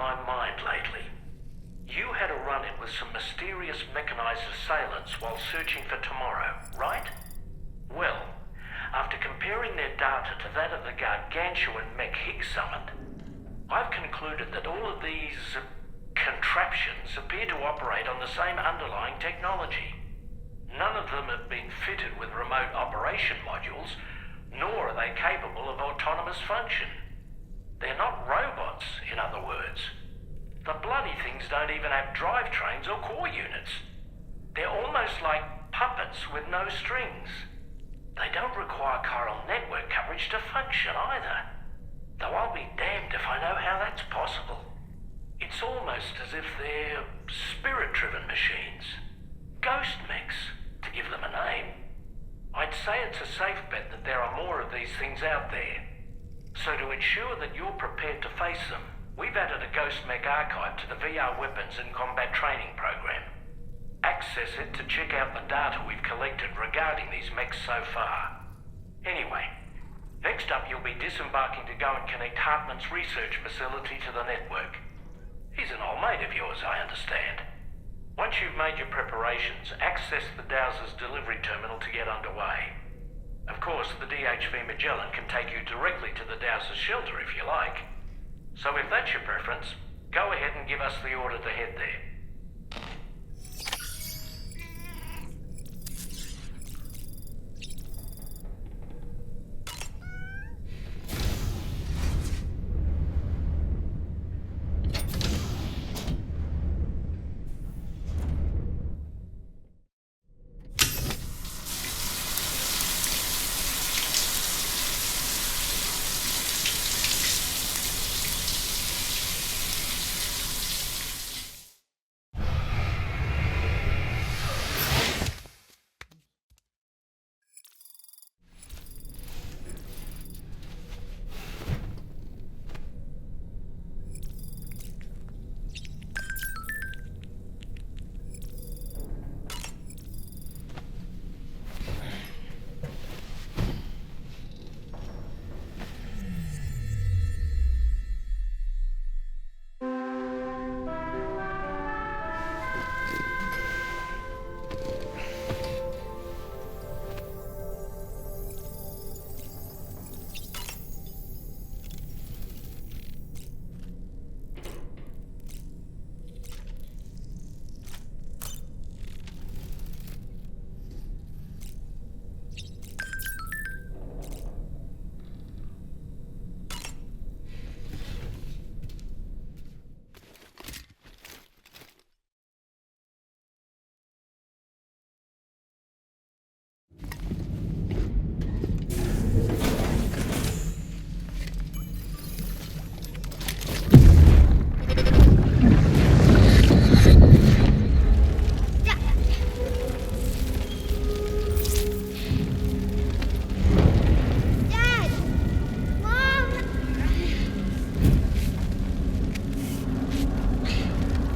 my mind lately. You had a run-in with some mysterious mechanized assailants while searching for tomorrow, right? Well, after comparing their data to that of the gargantuan mech Higgs summoned, I've concluded that all of these contraptions appear to operate on the same underlying technology. None of them have been fitted with remote operation modules, nor are they capable of autonomous function. They're not robots, in other words. The bloody things don't even have drivetrains or core units. They're almost like puppets with no strings. They don't require chiral network coverage to function either. Though I'll be damned if I know how that's possible. It's almost as if they're spirit-driven machines. Ghost mechs, to give them a name. I'd say it's a safe bet that there are more of these things out there. So to ensure that you're prepared to face them, we've added a Ghost Mech archive to the VR Weapons and Combat Training program. Access it to check out the data we've collected regarding these mechs so far. Anyway, next up you'll be disembarking to go and connect Hartman's research facility to the network. He's an old mate of yours, I understand. Once you've made your preparations, access the Dowser's delivery terminal to get underway. Of course, the DHV Magellan can take you directly to the Dowser's shelter if you like. So if that's your preference, go ahead and give us the order to head there.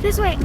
This way.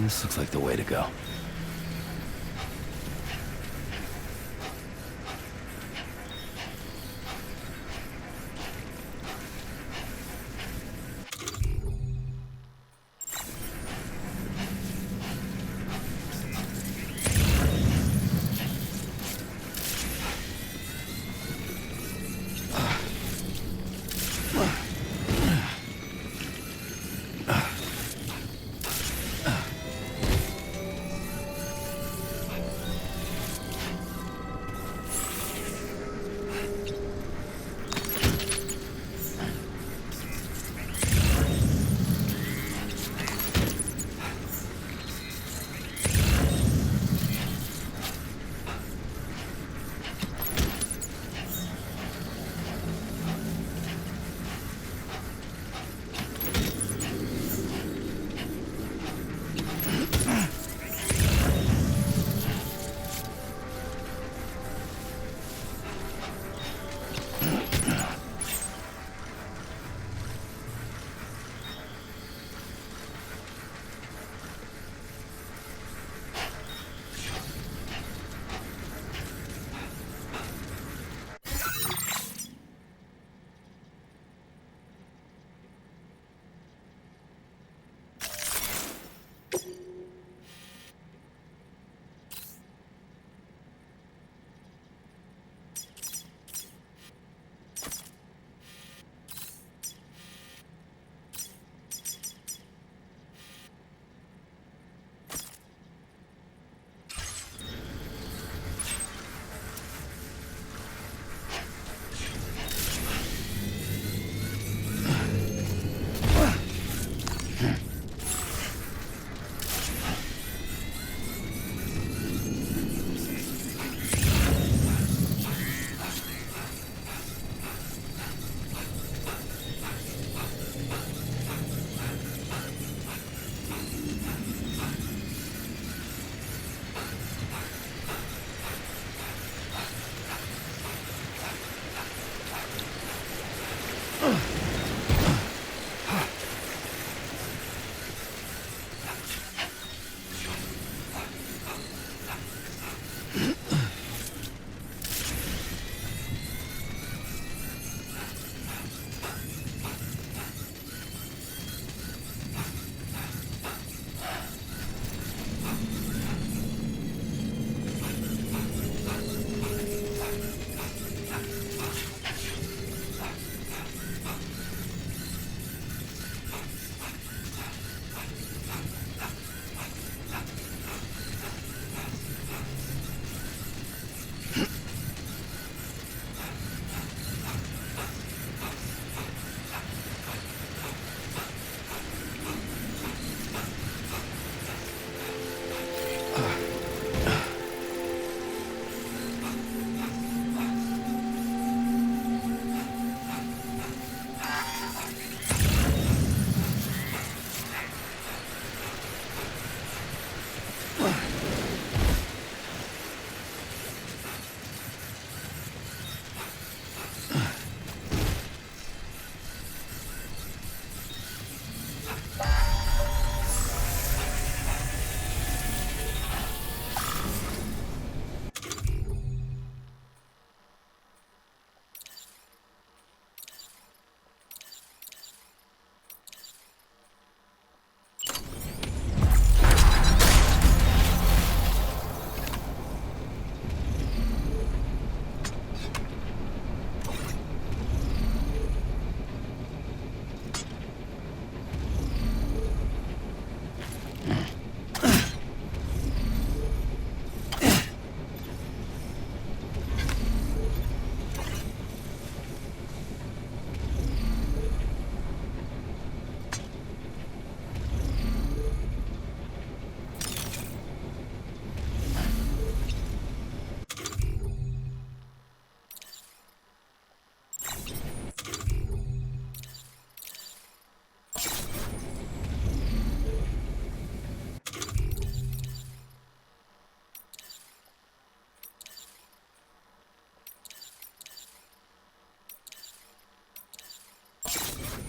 This looks like the way to go.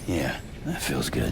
Yeah, that feels good.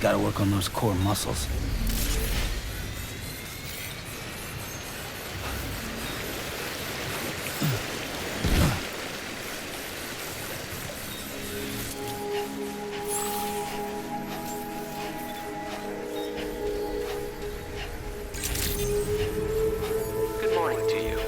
Gotta work on those core muscles. Good morning to you.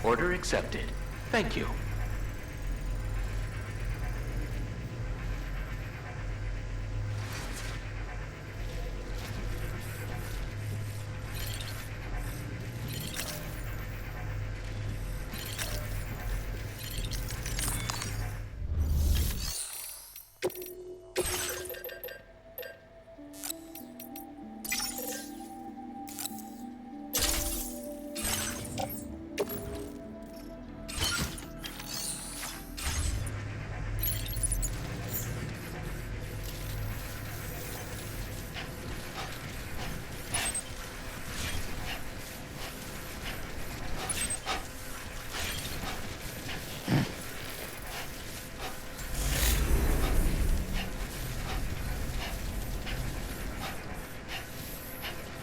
Order accepted. Thank you.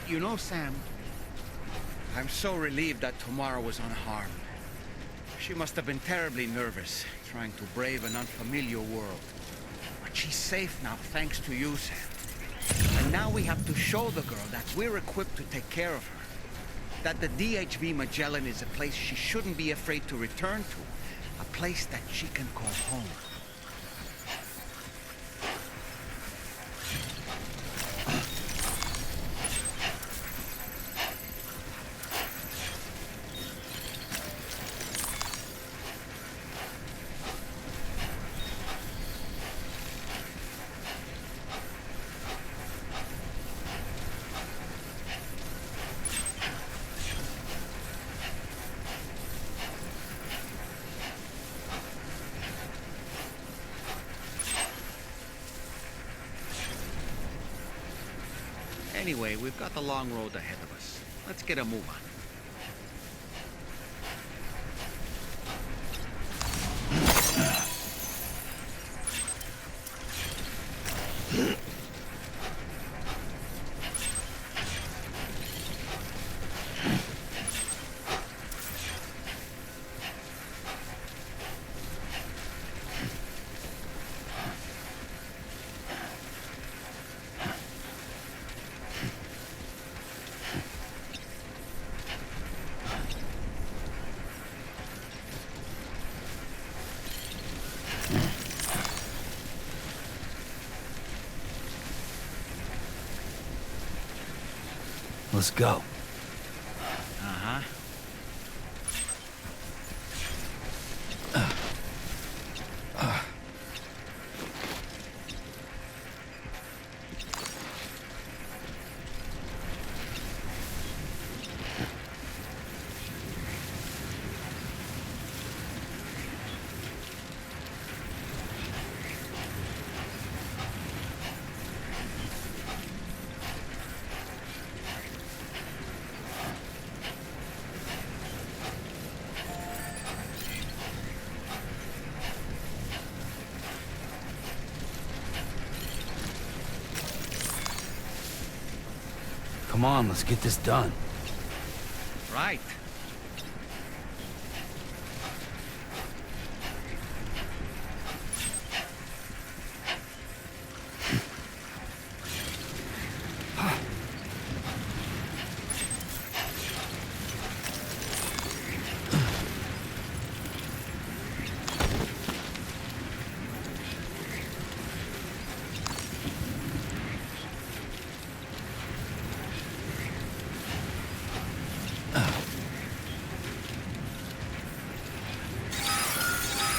You know, Sam, I'm so relieved that Tamara was unharmed. She must have been terribly nervous, trying to brave an unfamiliar world. But she's safe now, thanks to you, Sam. And now we have to show the girl that we're equipped to take care of her. That the DHV Magellan is a place she shouldn't be afraid to return to. A place that she can call home. Anyway, we've got the long road ahead of us. Let's get a move on. Let's go. Uh-huh. Come on, let's get this done. Right.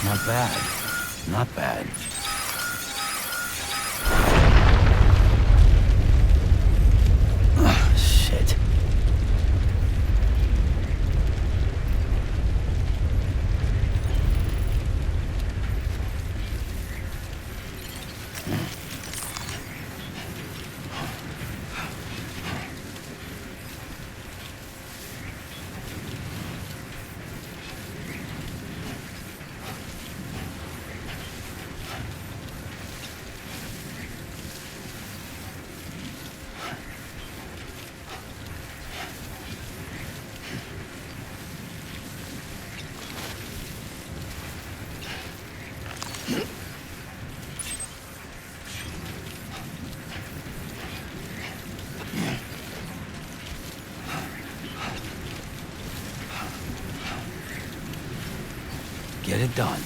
Not bad. Not bad. Ugh, shit. Get it done.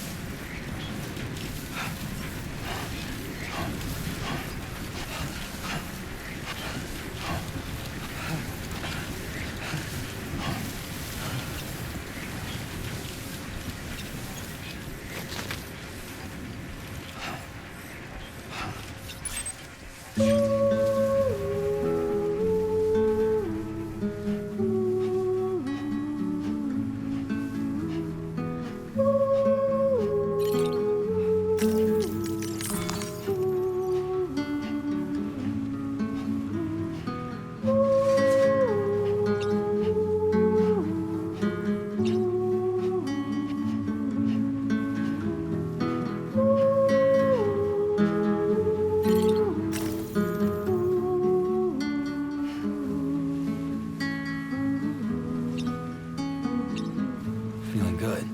Feeling good.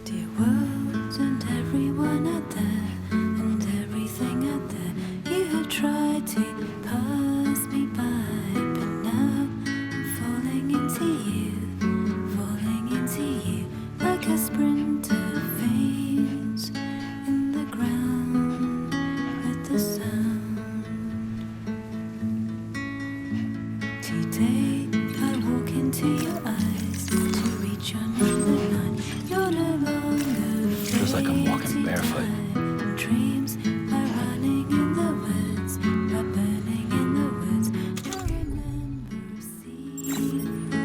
Dear world and everyone out there and everything out there, you have tried to pass me by, but now I'm falling into you like a sprinter faints in the ground with the sound. Today I walk into your eyes to reach your number 9. You're no longer Feels like I'm walking barefoot. and dreams are running in the woods, are burning in the woods. You'll remember seeing your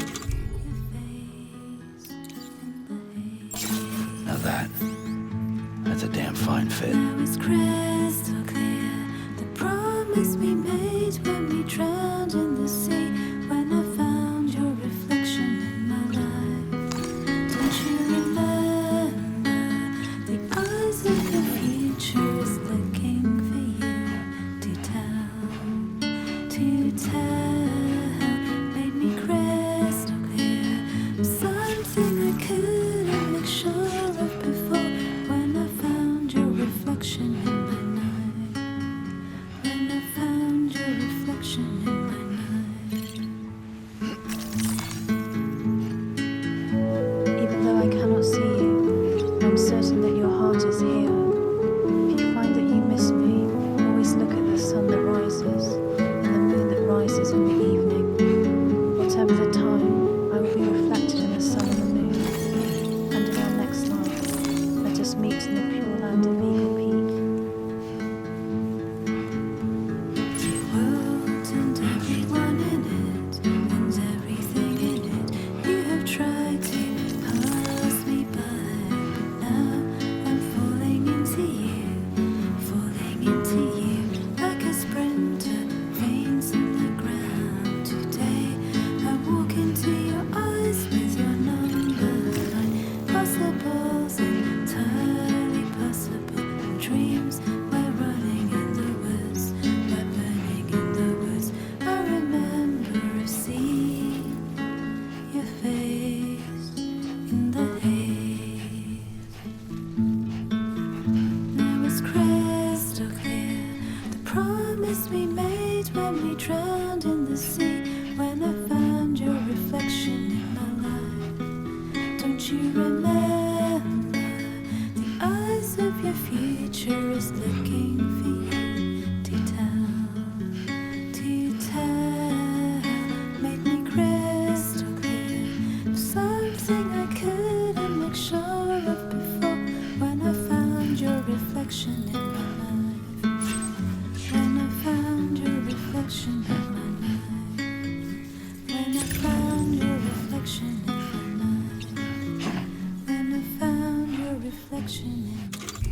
face in the haze. Now that's a damn fine fit. Now it's crystal clear, the promise we made when we drowned in the sea, when I found your reflection in my life. Don't you remember, the eyes of the future is looking for you to tell, made me crystal clear, something I couldn't make sure of before, when I found your reflection in my night, when I found your reflection in my night. Even though I cannot see you, I'm certain that your heart is here. If you find that you miss me, always look at the sun that rises and the drowned in the sea when I found your reflection in my life. Don't you remember the eyes of your future is looking for you to tell, made me crystal clear of something I couldn't make sure of before when I found your reflection in my life. When I found your reflection in my life. When I found your reflection in my life. When I found your reflection in my life.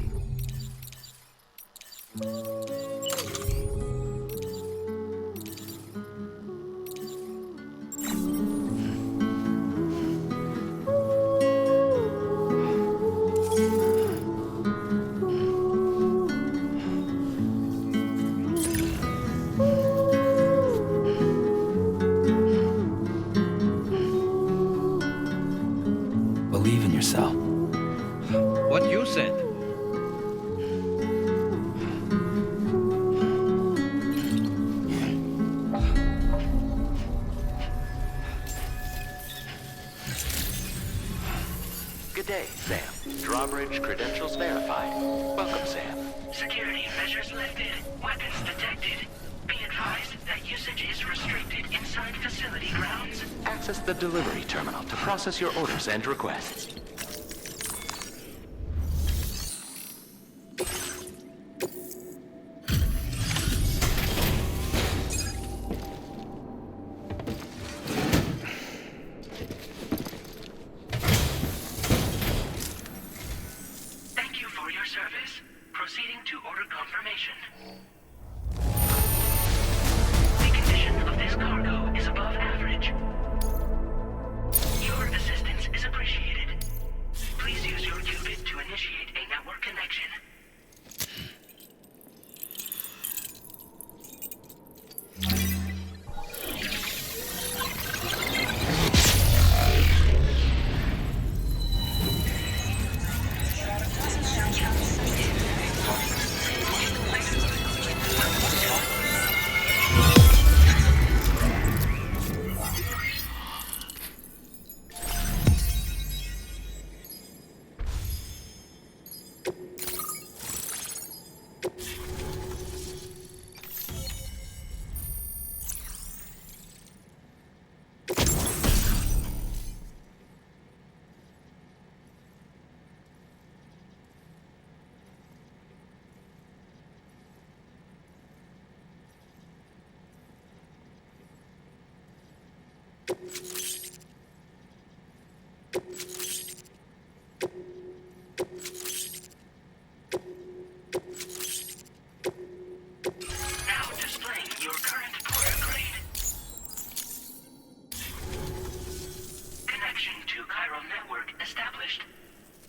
Believe in yourself. What you said. Good day, Sam. Drawbridge credentials verified. Welcome, Sam. Security measures lifted. Weapons detected. Be advised that usage is restricted inside facility grounds. Access the delivery terminal to process your orders and requests. Thank you for your service. Proceeding to order confirmation. The condition of this cargo is above average. Your assistance is appreciated. Please use your qubit to initiate a network connection. Now displaying your current porter grade. Connection to chiral network established.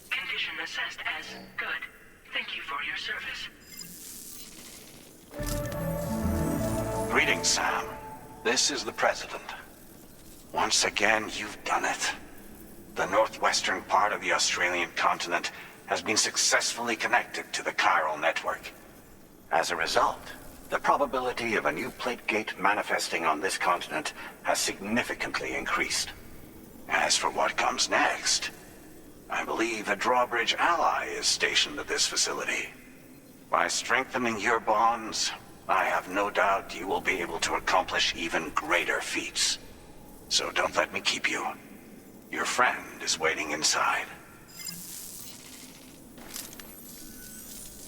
Condition assessed as good. Thank you for your service. Greetings, Sam. This is the President. Once again, you've done it. The northwestern part of the Australian continent has been successfully connected to the chiral network. As a result, the probability of a new plate gate manifesting on this continent has significantly increased. As for what comes next, I believe a drawbridge ally is stationed at this facility. By strengthening your bonds, I have no doubt you will be able to accomplish even greater feats. So don't let me keep you. Your friend is waiting inside.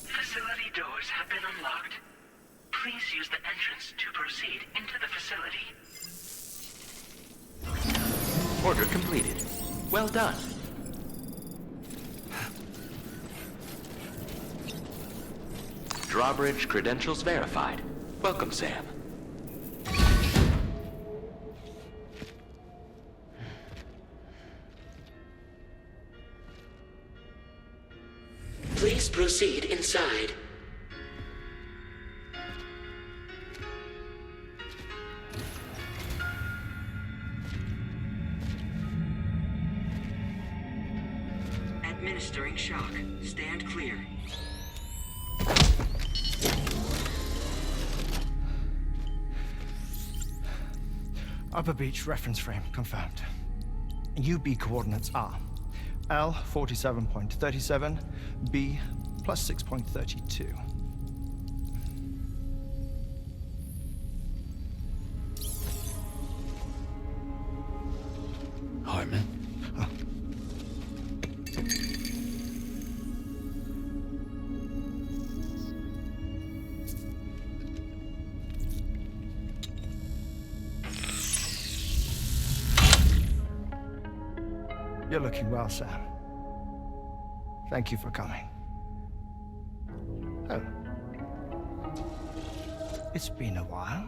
Facility doors have been unlocked. Please use the entrance to proceed into the facility. Order completed. Well done. Drawbridge credentials verified. Welcome, Sam. Please proceed inside. Administering shock. Stand clear. Upper beach reference frame confirmed. UB coordinates are L 47.37, B plus 6.32. Hartman? You're looking well, Sam. Thank you for coming. Oh. It's been a while.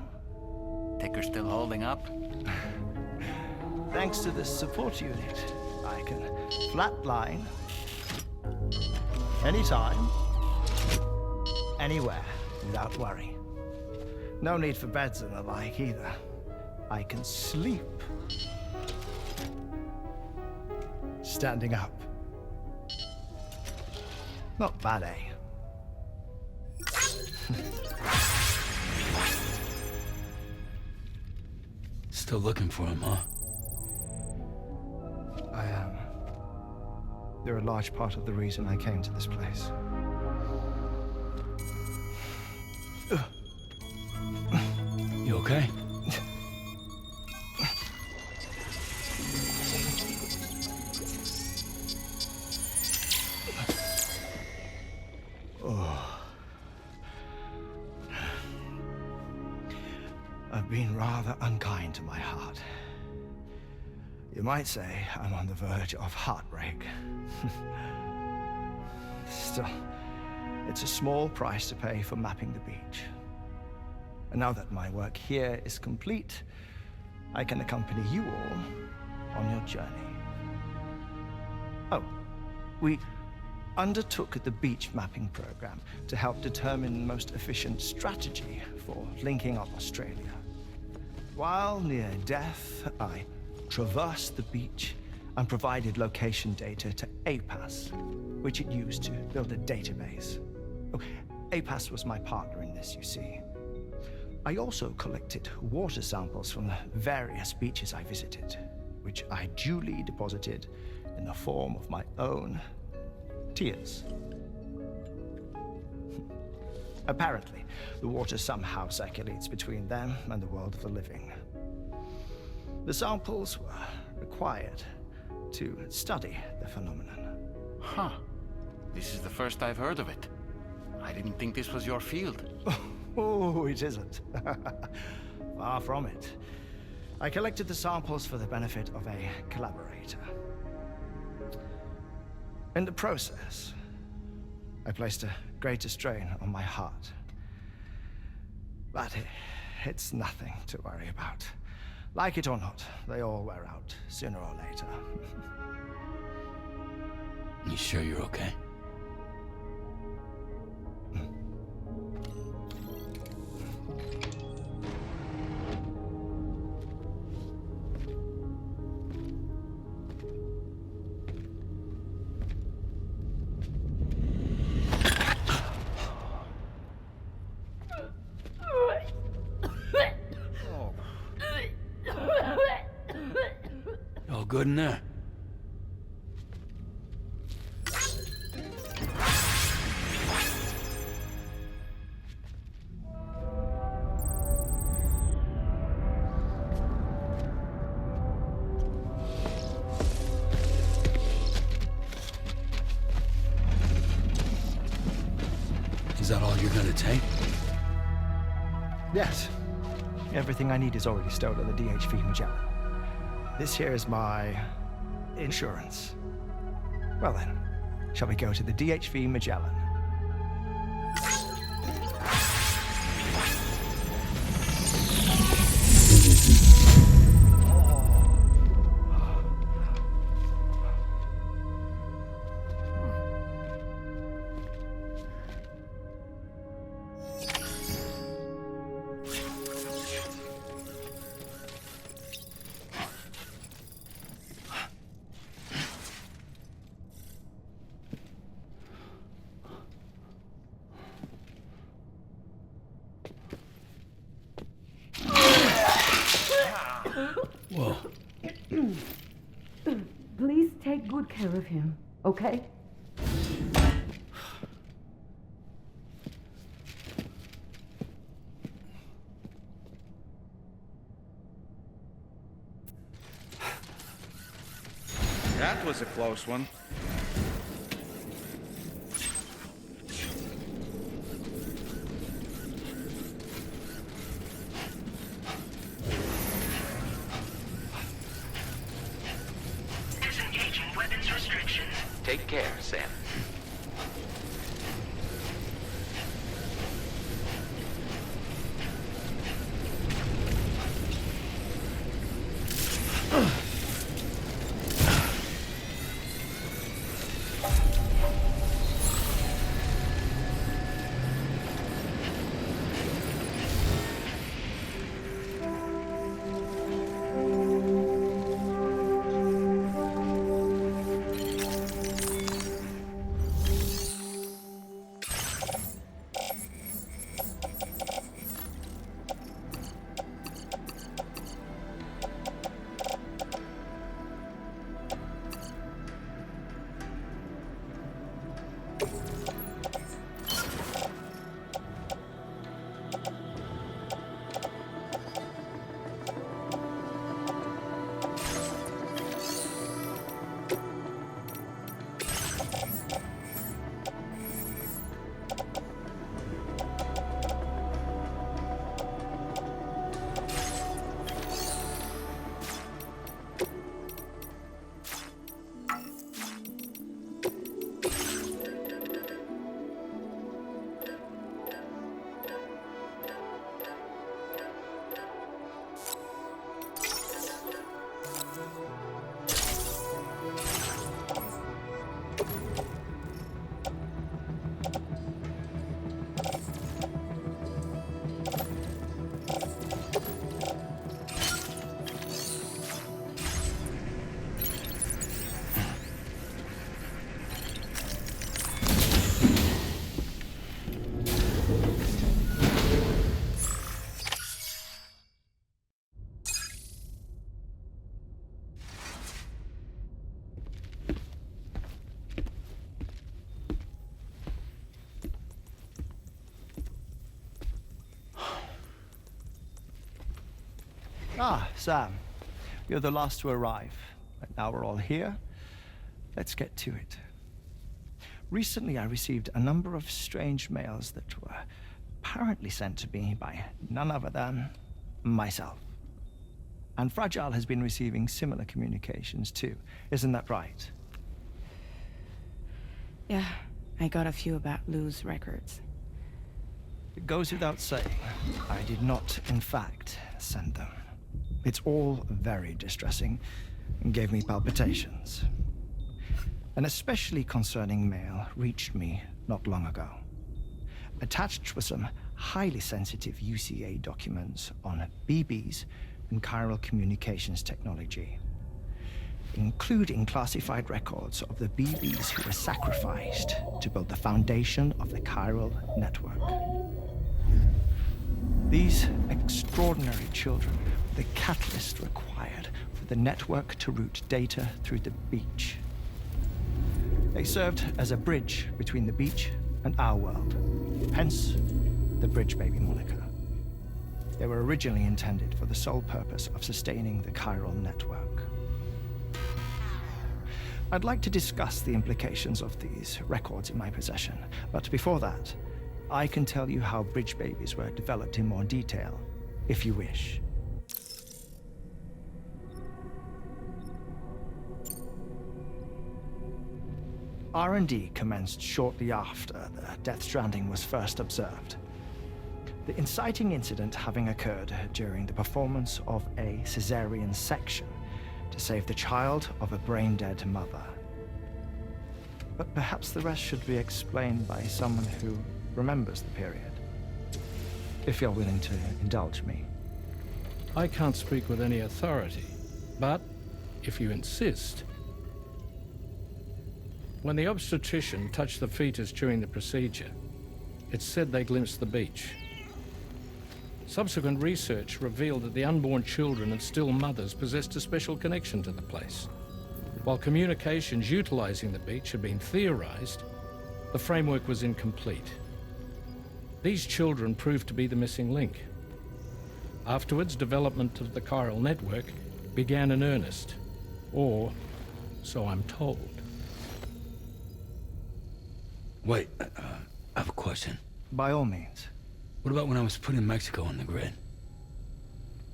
Ticker still holding up? Thanks to the support unit, I can flatline anytime, anywhere, without worry. No need for beds and the like either. I can sleep standing up. Not bad, eh? Still looking for him, huh? I am. They're a large part of the reason I came to this place. You okay? I've been rather unkind to my heart. You might say I'm on the verge of heartbreak. Still, it's a small price to pay for mapping the beach. And now that my work here is complete, I can accompany you all on your journey. Oh, we undertook the beach mapping program to help determine the most efficient strategy for linking up Australia. While near death, I traversed the beach and provided location data to APAS, which it used to build a database. Oh, APAS was my partner in this, you see. I also collected water samples from the various beaches I visited, which I duly deposited in the form of my own tears. Apparently, the water somehow circulates between them and the world of the living. The samples were required to study the phenomenon. Huh. This is the first I've heard of it. I didn't think this was your field. Oh, it isn't. Far from it. I collected the samples for the benefit of a collaborator. In the process, I placed a greater strain on my heart. But it's nothing to worry about. Like it or not, they all wear out, sooner or later. You sure you're okay? All good in there? Is that all you're gonna take? Yes. Everything I need is already stowed on the DHV Magellan. This here is my insurance. Well then, shall we go to the DHV Magellan? care of him, okay? That was a close one. Disengaging weapons restrictions. Take care, Sam. Ah, Sam. You're the last to arrive. But now we're all here. Let's get to it. Recently, I received a number of strange mails that were apparently sent to me by none other than myself. And Fragile has been receiving similar communications too. Isn't that right? Yeah, I got a few about Lou's records. It goes without saying, I did not, in fact, send them. It's all very distressing and gave me palpitations. An especially concerning mail reached me not long ago. Attached were some highly sensitive UCA documents on BBs and chiral communications technology, including classified records of the BBs who were sacrificed to build the foundation of the chiral network. These extraordinary children were the catalyst required for the network to route data through the beach. They served as a bridge between the beach and our world, hence the Bridge Baby moniker. They were originally intended for the sole purpose of sustaining the chiral network. I'd like to discuss the implications of these records in my possession, but before that, I can tell you how Bridge Babies were developed in more detail, if you wish. R&D commenced shortly after the Death Stranding was first observed. The inciting incident having occurred during the performance of a cesarean section to save the child of a brain-dead mother. But perhaps the rest should be explained by someone who remembers the period. If you're willing to indulge me. I can't speak with any authority, but if you insist. When the obstetrician touched the fetus during the procedure, it's said they glimpsed the beach. Subsequent research revealed that the unborn children and still mothers possessed a special connection to the place. While communications utilizing the beach had been theorized, the framework was incomplete. These children proved to be the missing link. Afterwards, development of the chiral network began in earnest, or so I'm told. Wait, I have a question. By all means. What about when I was putting Mexico on the grid?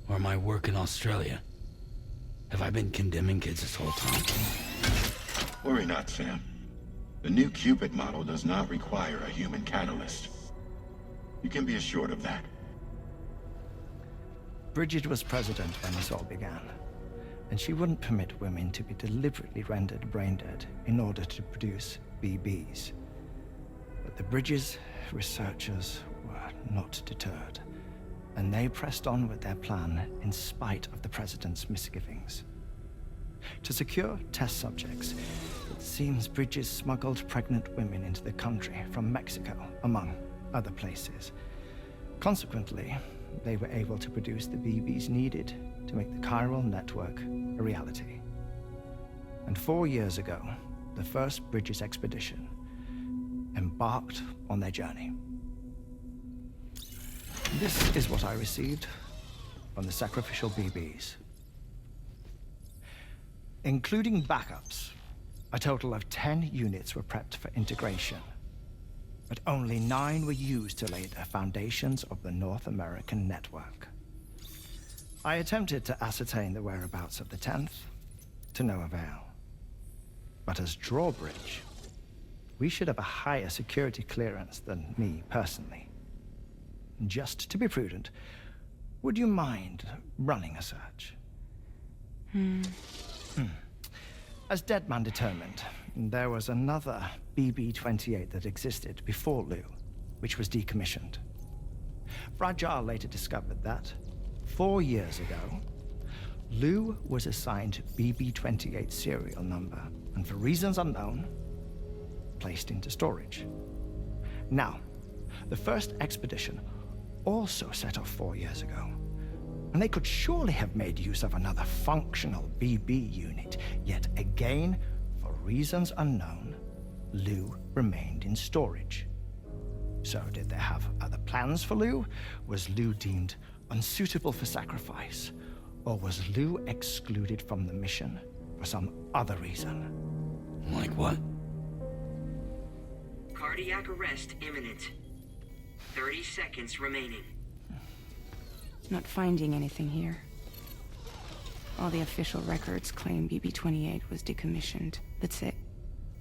Or my work in Australia? Have I been condemning kids this whole time? Worry not, Sam. The new Cupid model does not require a human catalyst. You can be assured of that. Bridget was president when this all began, and she wouldn't permit women to be deliberately rendered brain dead in order to produce BBs. But the Bridges researchers were not deterred, and they pressed on with their plan in spite of the president's misgivings. To secure test subjects, it seems Bridges smuggled pregnant women into the country from Mexico, among other places. Consequently, they were able to produce the BBs needed to make the chiral network a reality. And 4 years ago, the first Bridges expedition embarked on their journey. This is what I received from the sacrificial BBs. Including backups, a total of 10 units were prepped for integration, but only 9 were used to lay the foundations of the North American network. I attempted to ascertain the whereabouts of the 10th, to no avail. But as drawbridge, we should have a higher security clearance than me personally. Just to be prudent, would you mind running a search? As Deadman determined, there was another BB-28 that existed before Lou, which was decommissioned. Fragile later discovered that, 4 years ago, Lou was assigned BB-28 serial number, and for reasons unknown, placed into storage. Now, the first expedition also set off 4 years ago, and they could surely have made use of another functional BB unit, yet again, for reasons unknown, Lou remained in storage. So did they have other plans for Lou? Was Lou deemed unsuitable for sacrifice? Or was Lou excluded from the mission for some other reason? Like what? Cardiac arrest imminent. 30 seconds remaining. Not finding anything here. All the official records claim BB-28 was decommissioned. That's it.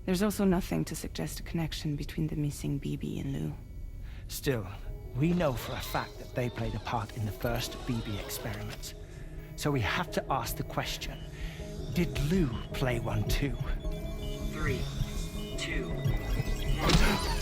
There's also nothing to suggest a connection between the missing BB and Lou. Still, we know for a fact that they played a part in the first BB experiments. So we have to ask the question, did Lou play one too? 3, 2, 1.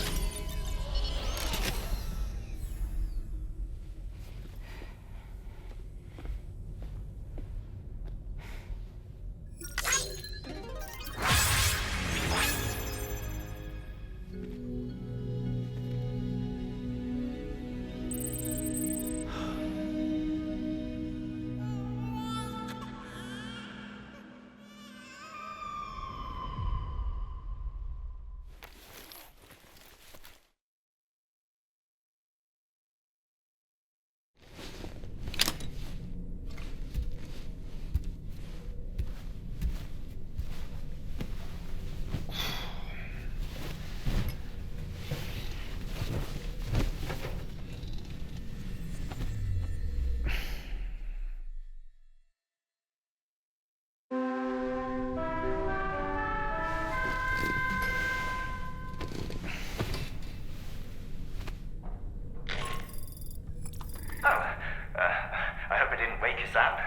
Sam.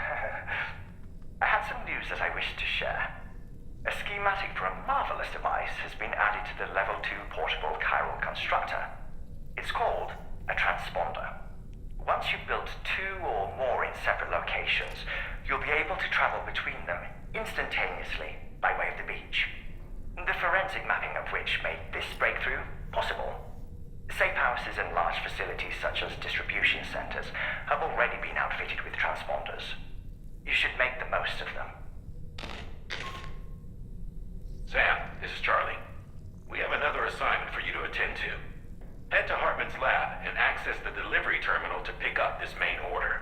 I had some news that I wished to share. A schematic for a marvelous device has been added to the Level 2 portable chiral constructor. It's called a transponder. Once you've built 2 or more in separate locations, you'll be able to travel between them instantaneously by way of the beach. The forensic mapping of which made this breakthrough possible. Safe houses and large facilities such as distribution centers have already been outfitted with transponders. You should make the most of them. Sam, this is Charlie. We have another assignment for you to attend to. Head to Hartman's lab and access the delivery terminal to pick up this main order.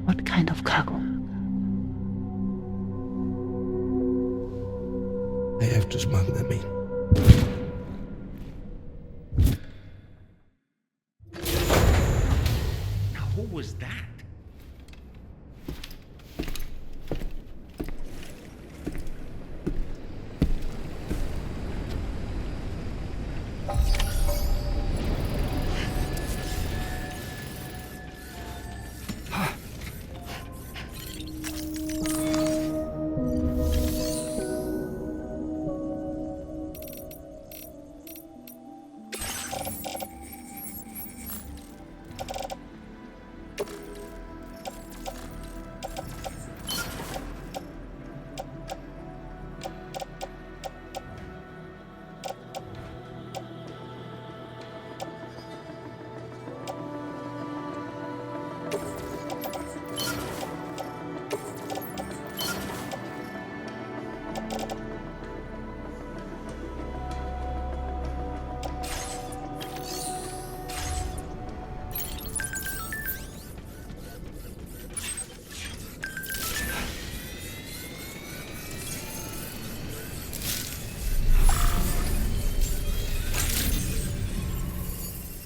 What kind of cargo? I have to smuggle them in. Now, who was that?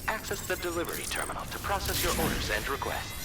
Access the delivery terminal to process your orders and requests.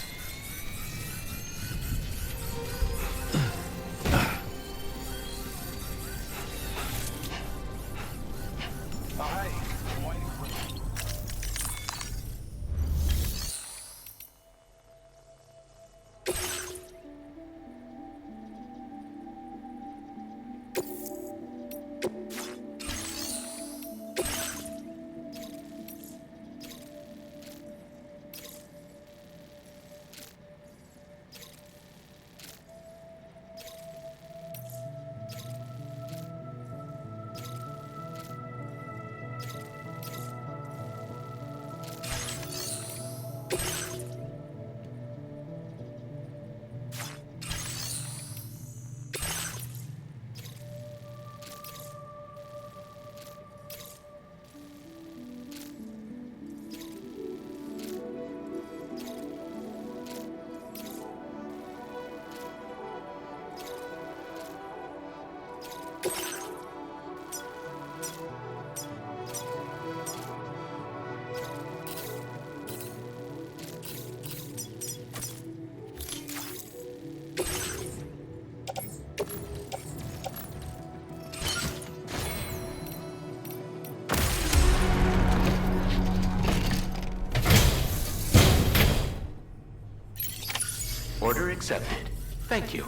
Order accepted. Thank you.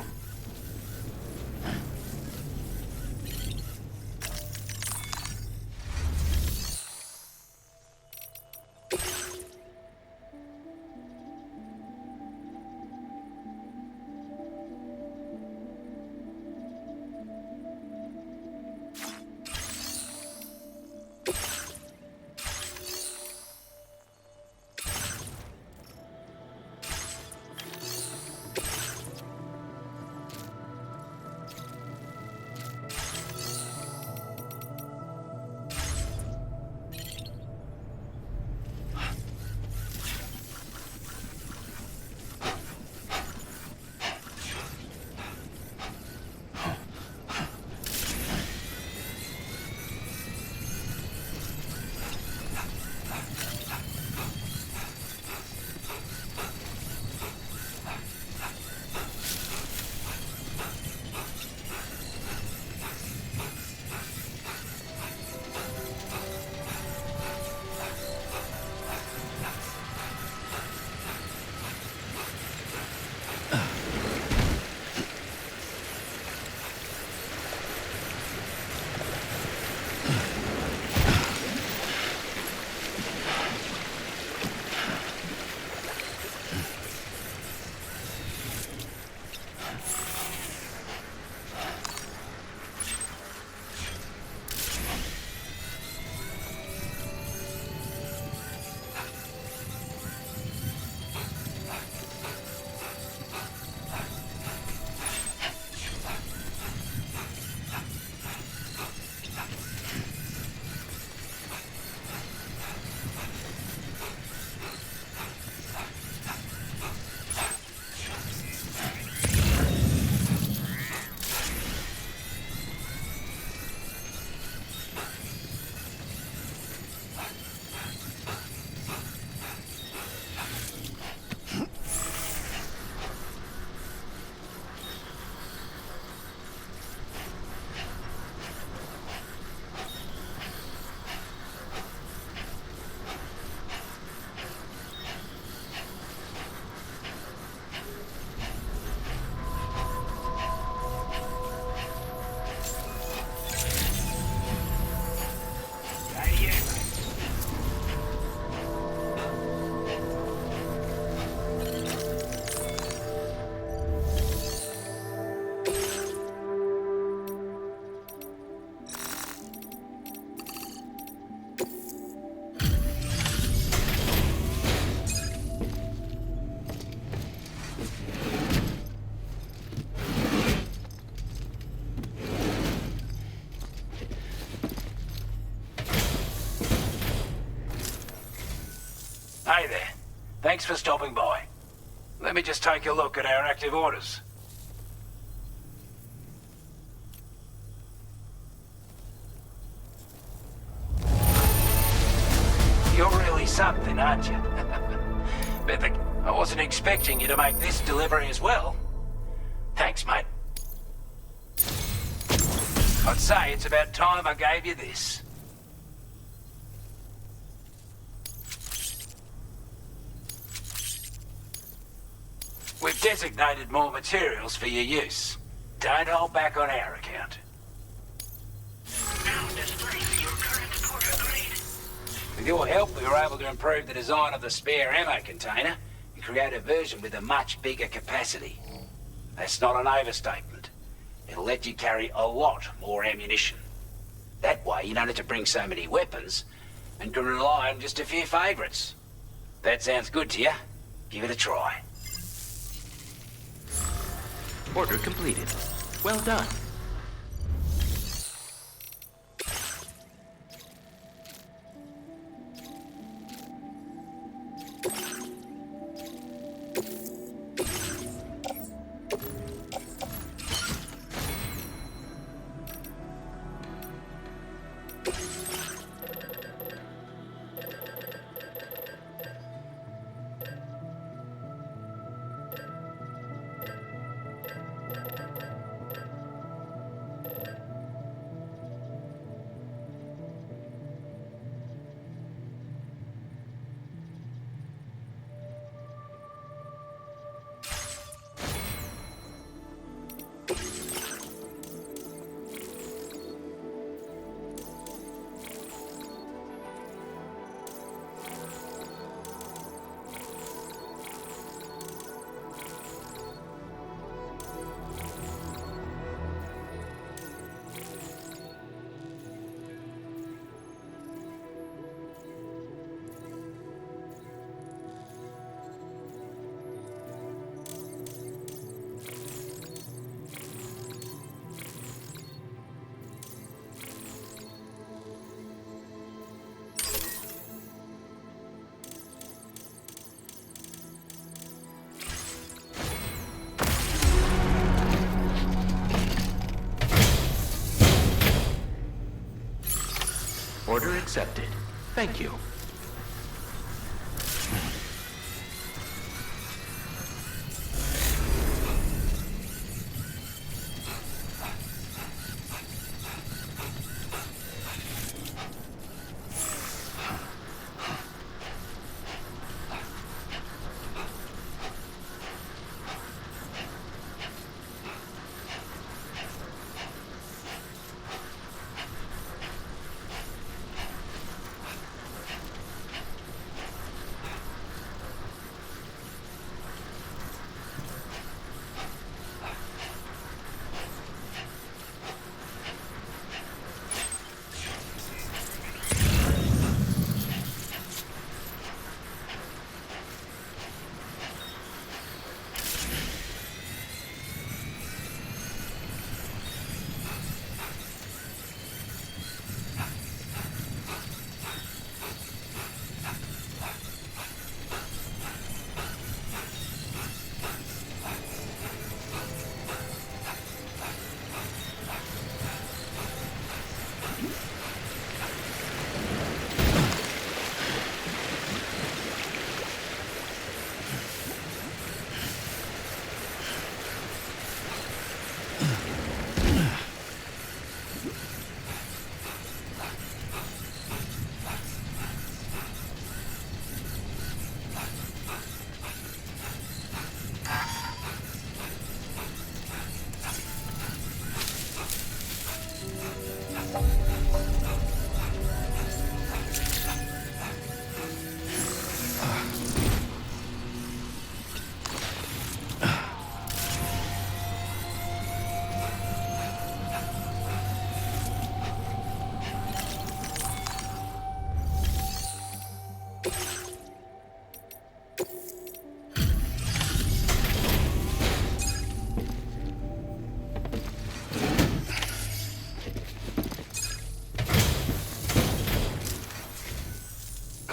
Hey there. Thanks for stopping by. Let me just take a look at our active orders. You're really something, aren't you? But I wasn't expecting you to make this delivery as well. Thanks, mate. I'd say it's about time I gave you this. We've designated more materials for your use. Don't hold back on our account. Now display your current porter grade. With your help, we were able to improve the design of the spare ammo container and create a version with a much bigger capacity. That's not an overstatement. It'll let you carry a lot more ammunition. That way, you don't have to bring so many weapons and can rely on just a few favorites. That sounds good to you? Give it a try. Order completed. Well done. Order accepted. Thank you.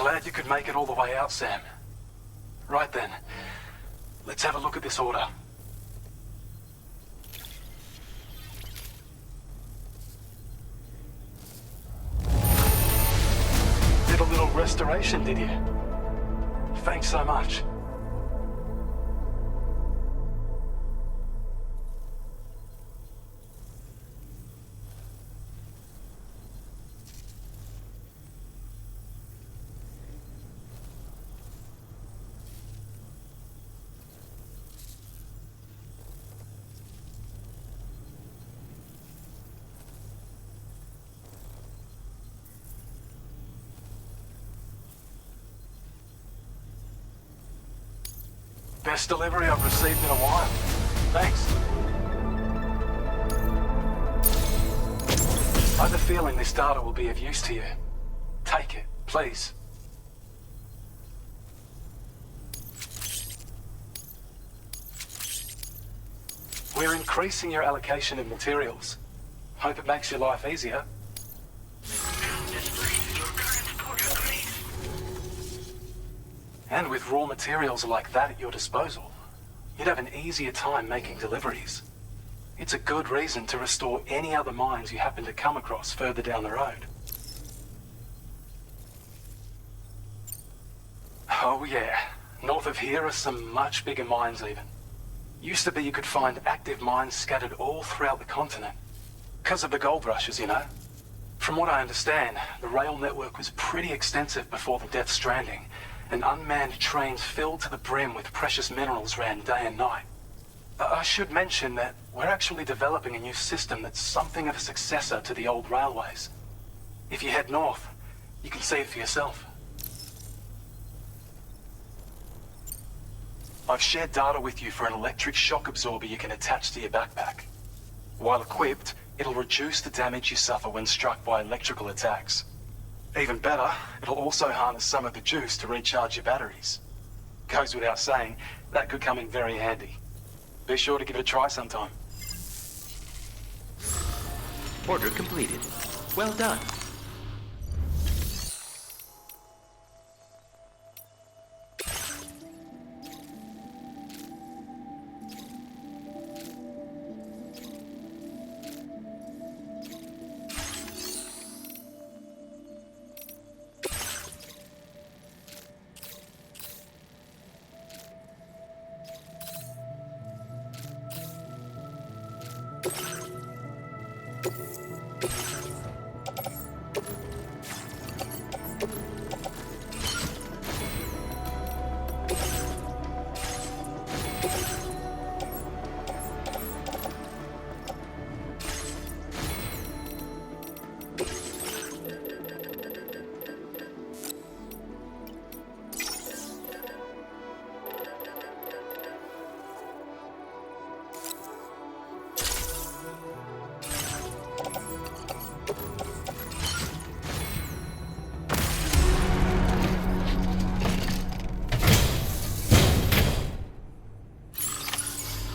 Glad you could make it all the way out, Sam. Right then, let's have a look at this order. Did a little restoration, did you? Thanks so much. Best delivery I've received in a while. Thanks. I have a feeling this data will be of use to you. Take it, please. We're increasing your allocation of materials. Hope it makes your life easier. And with raw materials like that at your disposal, you'd have an easier time making deliveries. It's a good reason to restore any other mines you happen to come across further down the road. Oh yeah, north of here are some much bigger mines even. Used to be you could find active mines scattered all throughout the continent. Because of the gold rushes, you know. From what I understand, the rail network was pretty extensive before the Death Stranding, and unmanned trains filled to the brim with precious minerals ran day and night. I should mention that we're actually developing a new system that's something of a successor to the old railways. If you head north, you can see it for yourself. I've shared data with you for an electric shock absorber you can attach to your backpack. While equipped, it'll reduce the damage you suffer when struck by electrical attacks. Even better, it'll also harness some of the juice to recharge your batteries. Goes without saying, that could come in very handy. Be sure to give it a try sometime. Order completed. Well done.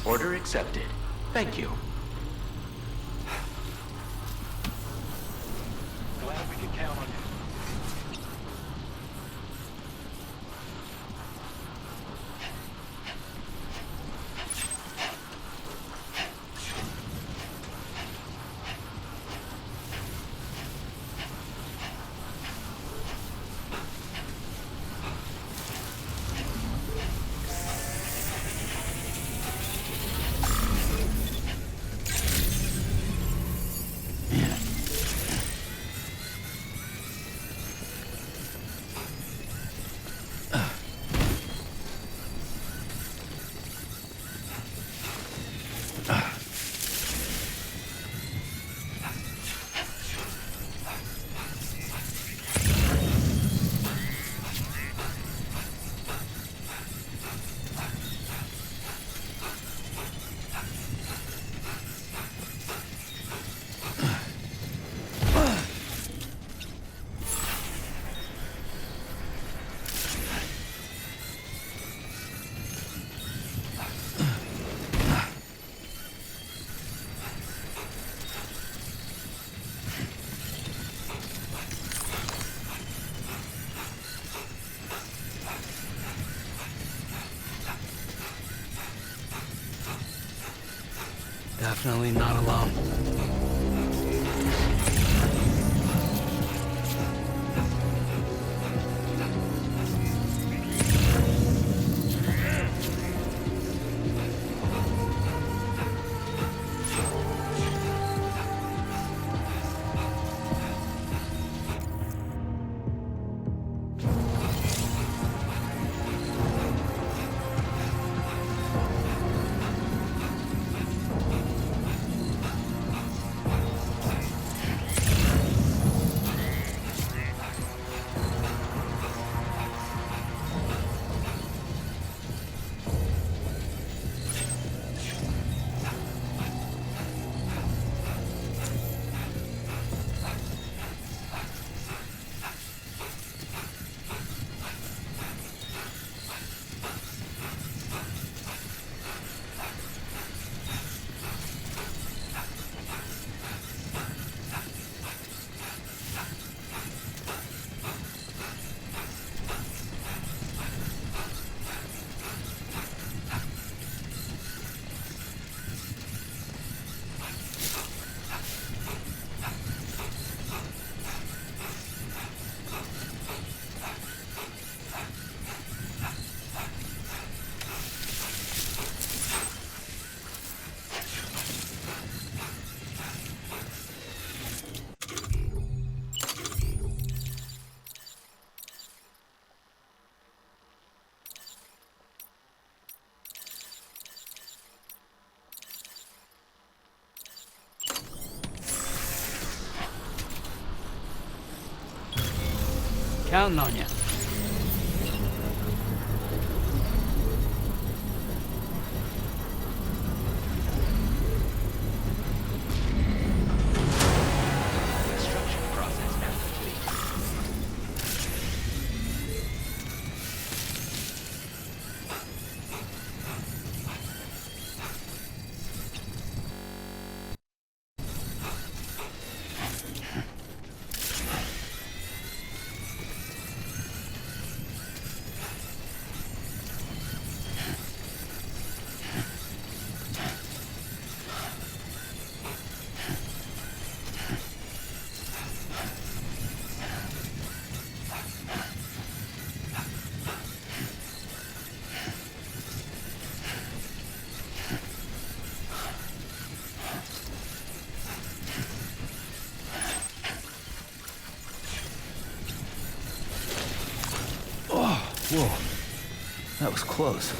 Order accepted. Thank you. Glad we could count on you. Definitely not alone. Counting on you. Construction process now complete. Whoa, that was close.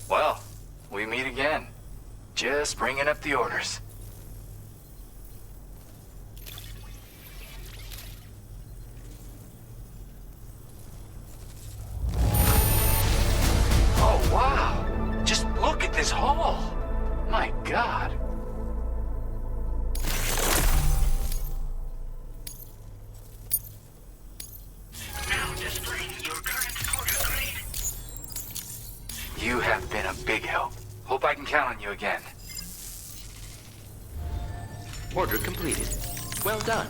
Well, we meet again. Just bringing up the orders. Oh, wow! Just look at this hall! My God! Now displaying your current porter grade. You have been a big help. Hope I can count on you again. Order completed. Well done.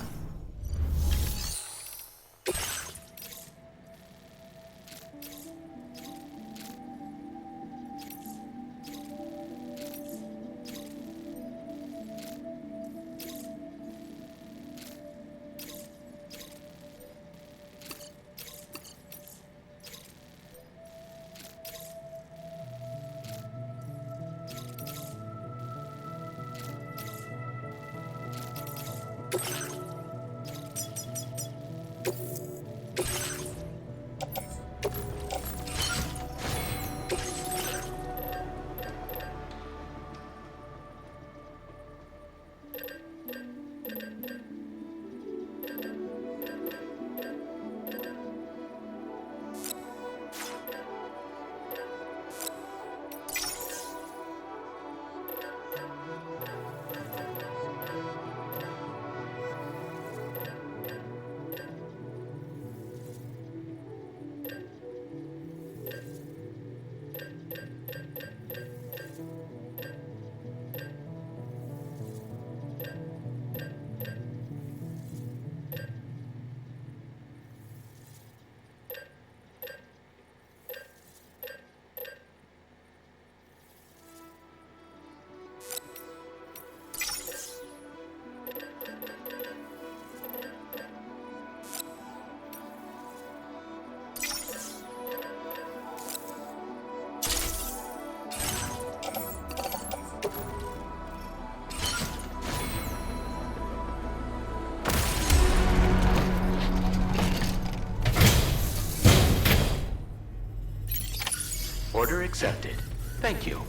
Order accepted. Thank you.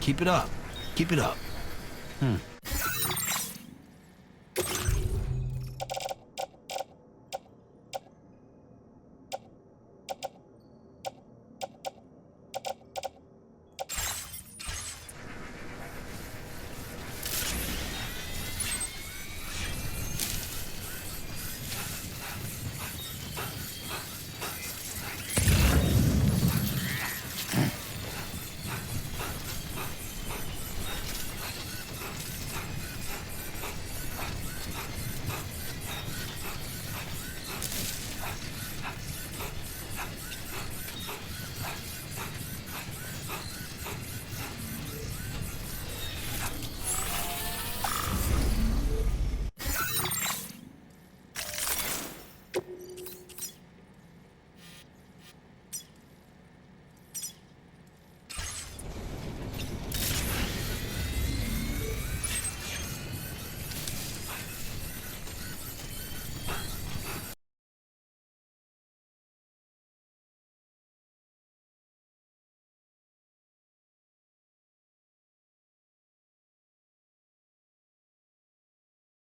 Keep it up. Keep it up.